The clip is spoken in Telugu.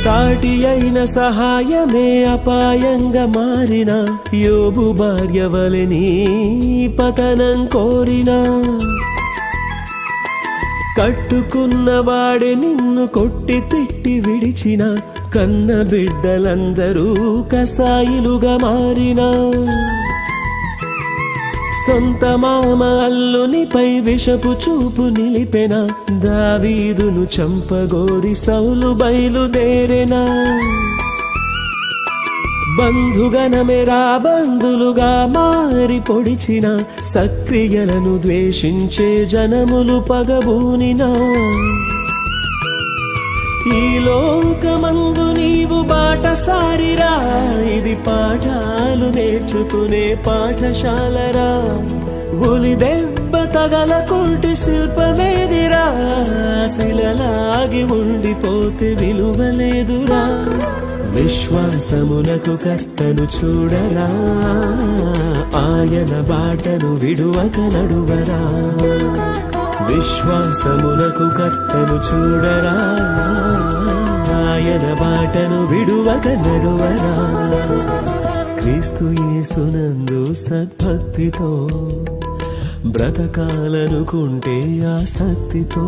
సాటి అయిన సహాయమే అపాయంగా మారిన యోబు భార్య వలె నీ పతనం కోరినా కట్టుకున్నవాడే నిన్ను కొట్టి తిట్టి విడిచిన కన్న బిడ్డలందరూ కసాయిలుగా మారినా సొంత మామ అల్లునిపై విషపు చూపు నిలిపెన దావీదును చంపగోరి సౌలు బయలుదేరెనా బంధుగణమే రాబంధులుగా మారి పొడిచిన సక్రియలను ద్వేషించే జనములు పగబూనినా ఈ లోకమందు నీవు బాటసారిరా ఇది పాఠాలు నేర్చుకునే పాఠశాలరా ఉలి దెబ్బ తగలకుంటి శిల్పమేదిరా శిలలాగి ఉండిపోతే విలువలేదురా విశ్వాసమునకు కర్తను చూడరా ఆయన బాటను విడువక నడువరా విశ్వాసమునకు కర్తను చూడరా ఆయన బాటను విడువక నడువరా క్రీస్తు యేసునందు సద్భక్తితో బ్రతకాలనుకుంటే ఆసక్తితో